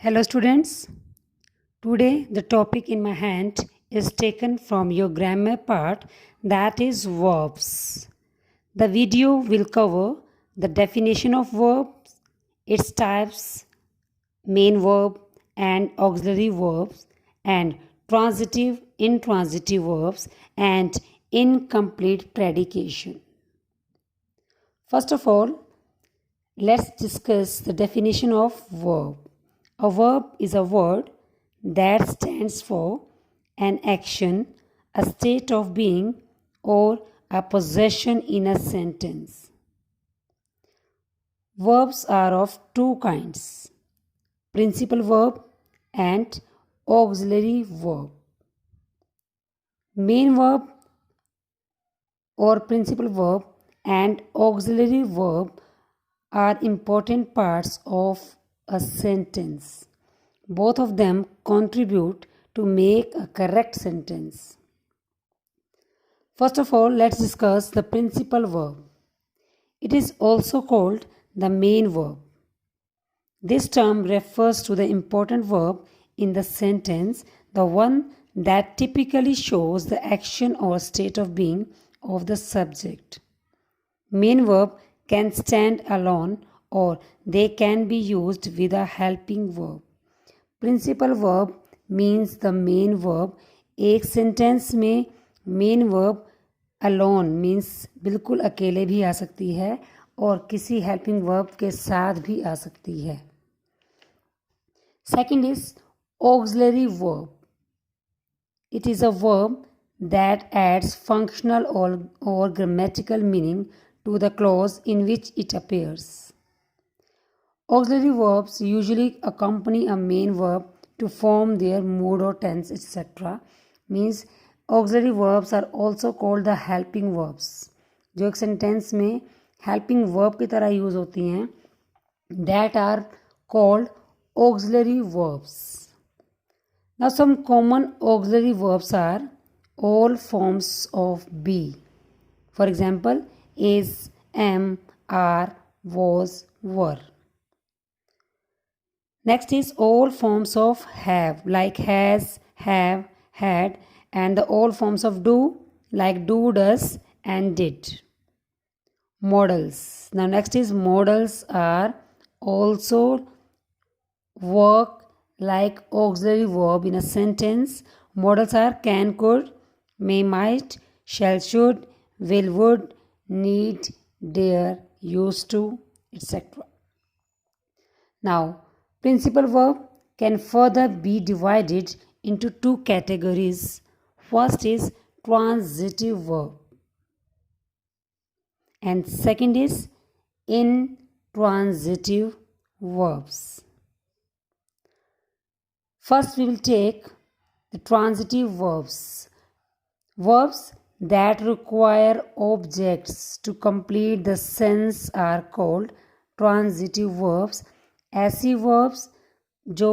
Hello students, today the topic in my hand is taken from your grammar part, that is verbs. The video will cover the definition of verbs, its types, main verb and auxiliary verbs, and transitive, intransitive verbs and incomplete predication. First of all, let's discuss the definition of verb. A verb is a word that stands for an action, a state of being, or a possession in a sentence. Verbs are of two kinds: principal verb and auxiliary verb. Main verb or principal verb and auxiliary verb are important parts of a sentence. Both of them contribute to make a correct sentence. First of all, let's discuss the principal verb. It is also called the main verb. This term refers to the important verb in the sentence, the one that typically shows the action or state of being of the subject. Main verb can stand alone or they can be used with a helping verb. Principal verb means the main verb. एक sentence में main verb alone means बिल्कुल अकेले भी आ सकती है और किसी helping verb के साथ भी आ सकती है. Second is auxiliary verb. It is a verb that adds functional or grammatical meaning to the clause in which it appears. Auxiliary verbs usually accompany a main verb to form their mood or tense, etc. Means auxiliary verbs are also called the helping verbs. जो एक sentence में helping verb की तरह use होती हैं, that are called auxiliary verbs. Now some common auxiliary verbs are all forms of be. For example, is, am, are, was, were. Next is all forms of have, like has, have, had, and the all forms of do, like do, does, and did. Modals. Now next is modals are also work like auxiliary verb in a sentence. Modals are can, could, may, might, shall, should, will, would, need, dare, used to, etc. Now, principal verb can further be divided into two categories. First is transitive verb and second is intransitive verbs. First we will take the transitive verbs. Verbs that require objects to complete the sense are called transitive verbs. ऐसी verbs जो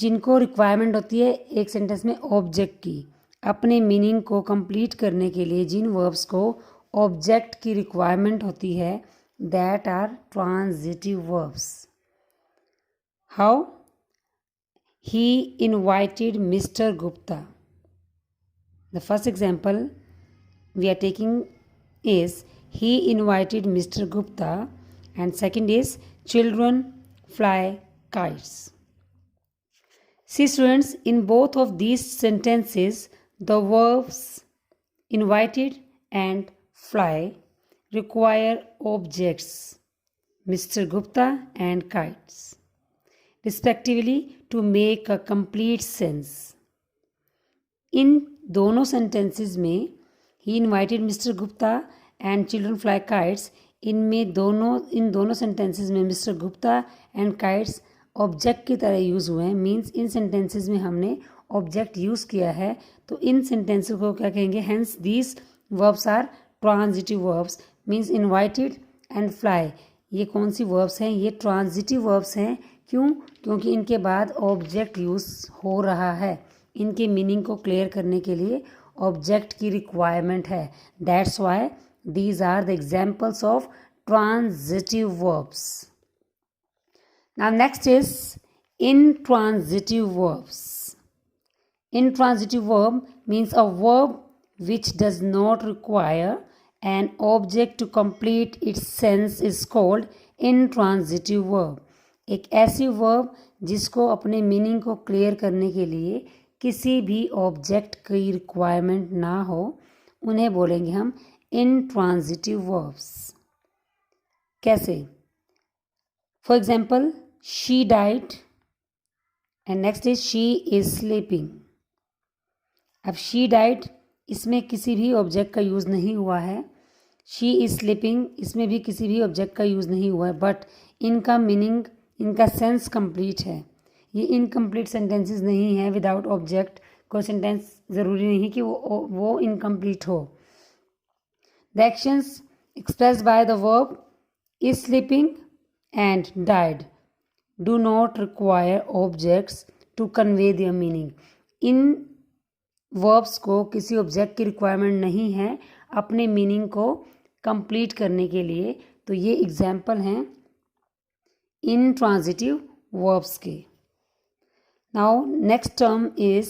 जिनको requirement होती है एक sentence में object की, अपने meaning को कंप्लीट करने के लिए जिन वर्ब्स को ऑब्जेक्ट की रिक्वायरमेंट होती है, that are transitive verbs. How? He invited mister Gupta. The first example we are taking is he invited mister Gupta. And second is children fly kites. See students, in both of these sentences, the verbs invited and fly require objects, Mr. Gupta and kites, respectively to make a complete sense. इन दोनों sentences में he invited Mr. Gupta and children fly kites, इन दोनों sentences में mister Gupta and kites object की तरह use हुए हैं. Means in sentences में हमने ऑब्जेक्ट यूज़ किया है, तो इन सेंटेंसेस को क्या कहेंगे? Hence these verbs are transitive verbs. Means invited and fly, ये कौन सी वर्ब्स हैं? ये ट्रांजिटिव वर्ब्स हैं. क्यों? क्योंकि इनके बाद ऑब्जेक्ट यूज़ हो रहा है. इनके मीनिंग को क्लियर करने के लिए ऑब्जेक्ट की रिक्वायरमेंट है. That's why these are the examples of transitive verbs. Now next is intransitive verbs. Intransitive verb means a verb which does not require an object to complete its sense is called intransitive verb. एक ऐसी verb जिसको अपने meaning को clear करने के लिए किसी भी ऑब्जेक्ट की रिक्वायरमेंट ना हो, उन्हें बोलेंगे हम intransitive verbs. कैसे? For example, she died and next is she is sleeping. अब she died इसमें किसी भी ऑब्जेक्ट का यूज़ नहीं हुआ है, she is sleeping इसमें भी किसी भी ऑब्जेक्ट का यूज़ नहीं हुआ है, बट इनका मीनिंग, इनका सेंस कंप्लीट है. ये इनकम्प्लीट सेंटेंसेस नहीं है. विदाउट ऑब्जेक्ट कोई सेंटेंस ज़रूरी नहीं कि वो इनकम्प्लीट हो. The actions expressed by the verb is sleeping and died do not require objects to convey their meaning. इन वर्ब्स को किसी ऑब्जेक्ट की रिक्वायरमेंट नहीं है अपने मीनिंग को कंप्लीट करने के लिए. तो ये एग्जाम्पल हैं intransitive verbs के. Now next term is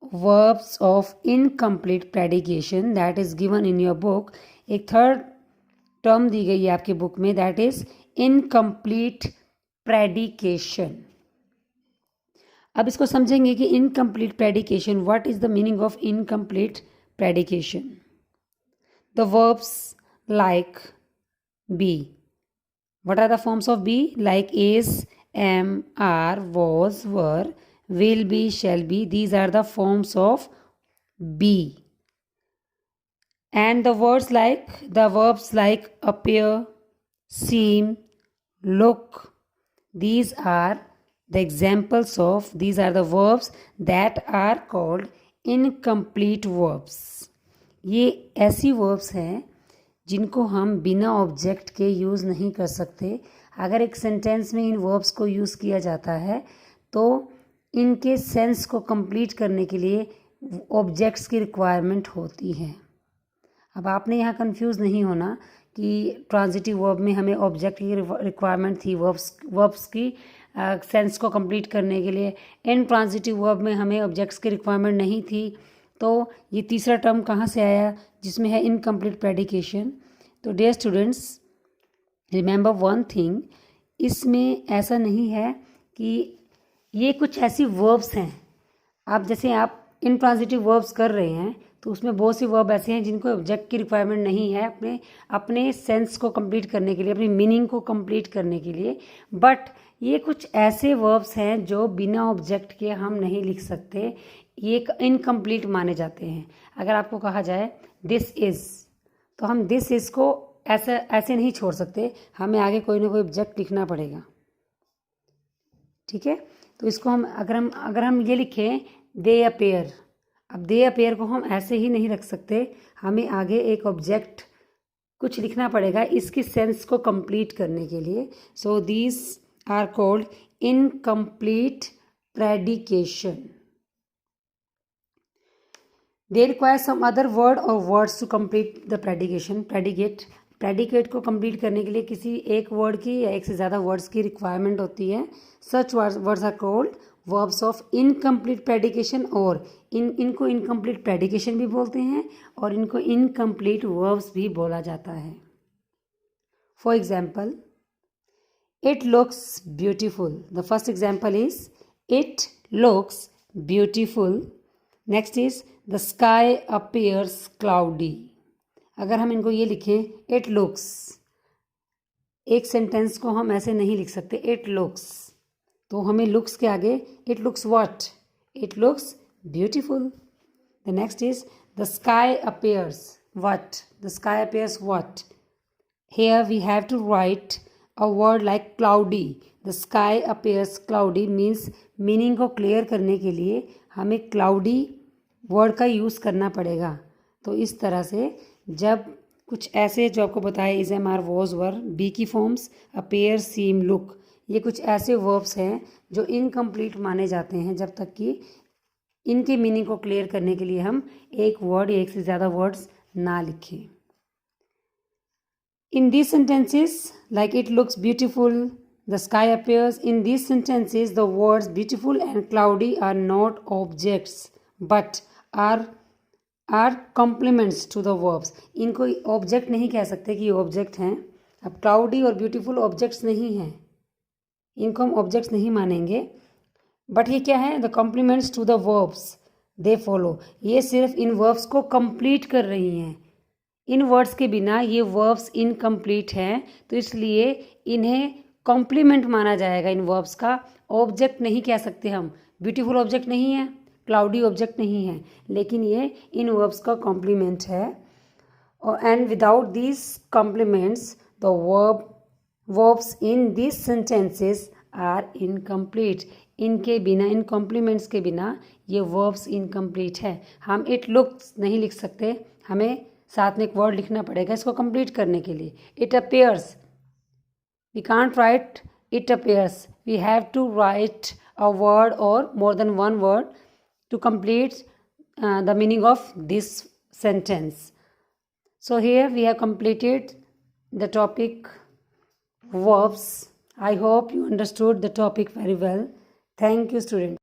verbs of incomplete predication that is given in your book. एक थर्ड टर्म दी गई है आपके बुक में, that is incomplete predication. अब इसको समझेंगे कि incomplete predication, what is the meaning of incomplete predication? The verbs like be. What are the forms of be? Like is, am, are, was, were, will be, shall be. These are the forms of be. And the verbs like appear, seem, look. These are the examples of, these are the verbs that are called incomplete verbs. ये ऐसी verbs हैं जिनको हम बिना object के use नहीं कर सकते. अगर एक सेंटेंस में इन वर्ब्स को यूज़ किया जाता है तो इनके सेंस को कंप्लीट करने के लिए ऑब्जेक्ट्स की रिक्वायरमेंट होती है. अब आपने यहाँ कंफ्यूज नहीं होना कि ट्रांजिटिव वर्ब में हमें ऑब्जेक्ट की रिक्वायरमेंट थी वर्ब्स की सेंस को कंप्लीट करने के लिए. इन ट्रांजिटिव वर्ब में हमें ऑब्जेक्ट्स की रिक्वायरमेंट नहीं थी. तो ये तीसरा टर्म कहाँ से आया जिसमें है इनकम्प्लीट प्रेडिकेशन. तो dear students, remember one thing, इसमें ऐसा नहीं है कि ये कुछ ऐसी वर्ब्स हैं. आप जैसे आप इनट्रांजिटिव वर्ब्स कर रहे हैं तो उसमें बहुत सी वर्ब ऐसे हैं जिनको ऑब्जेक्ट की रिक्वायरमेंट नहीं है अपने सेंस को कंप्लीट करने के लिए, अपनी मीनिंग को कंप्लीट करने के लिए. बट ये कुछ ऐसे वर्ब्स हैं जो बिना ऑब्जेक्ट के हम नहीं लिख सकते, ये इनकम्प्लीट माने जाते हैं. अगर आपको कहा जाए दिस इज़, तो हम दिस इज़ को ऐसे नहीं छोड़ सकते, हमें आगे कोई ना कोई ऑब्जेक्ट लिखना पड़ेगा. ठीक है, तो इसको अगर हम ये लिखें दे अपेयर, अब दे अपेयर को हम ऐसे ही नहीं रख सकते, हमें आगे एक ऑब्जेक्ट कुछ लिखना पड़ेगा इसकी सेंस को कंप्लीट करने के लिए. So these are called incomplete predication. They require some other word or words to complete the predication. Predicate को complete करने के लिए किसी एक word की या एक से ज़्यादा words की requirement होती है. Such words are called verbs of incomplete predication, और इनको incomplete predication भी बोलते हैं और इनको incomplete verbs भी बोला जाता है. For example, it looks beautiful. The first example is it looks beautiful. Next is the sky appears cloudy. अगर हम इनको ये लिखें it looks, एक सेंटेंस को हम ऐसे नहीं लिख सकते it looks, तो हमें looks के आगे it looks what? It looks beautiful. The next is the sky appears what? The sky appears what? Here we have to write a word like cloudy. The sky appears cloudy means meaning को clear करने के लिए हमें cloudy word का use करना पड़ेगा. तो इस तरह से जब कुछ ऐसे जो आपको बताए is am are was were, be की फॉर्म्स अपेयर सीम लुक, ये कुछ ऐसे वर्ब्स हैं जो इनकम्प्लीट माने जाते हैं जब तक कि इनके मीनिंग को क्लियर करने के लिए हम एक वर्ड या एक से ज़्यादा वर्ड्स ना लिखें. In these sentences, like it looks beautiful, The sky appears. In these sentences, the words beautiful and cloudy are not objects but are complements to the verbs. इनको ऑब्जेक्ट नहीं कह सकते कि ये ऑब्जेक्ट हैं. अब क्लाउडी और ब्यूटीफुल ऑब्जेक्ट्स नहीं हैं, इनको हम ऑब्जेक्ट्स नहीं मानेंगे. बट ये क्या है? The complements to the verbs they follow. ये सिर्फ इन वर्ब्स को कंप्लीट कर रही हैं. इन वर्ड्स के बिना ये वर्ब्स इनकम्प्लीट हैं, तो इसलिए इन्हें कॉम्प्लीमेंट माना जाएगा. इन वर्ब्स का ऑब्जेक्ट नहीं कह सकते हम. ब्यूटीफुल ऑब्जेक्ट नहीं है, क्लाउडी ऑब्जेक्ट नहीं है, लेकिन ये इन वर्ब्स का कॉम्प्लीमेंट है. And without these complements the verbs in this sentences are incomplete. इनके बिना, इन कॉम्प्लीमेंट्स के बिना ये वर्ब्स इनकम्प्लीट है. हम इट लुक्स नहीं लिख सकते, हमें साथ में एक वर्ड लिखना पड़ेगा इसको कंप्लीट करने के लिए. It appears, we can't write it appears, we have to write a word or more than one word to complete the meaning of this sentence. So here we have completed the topic verbs. I hope you understood the topic very well. Thank you, students.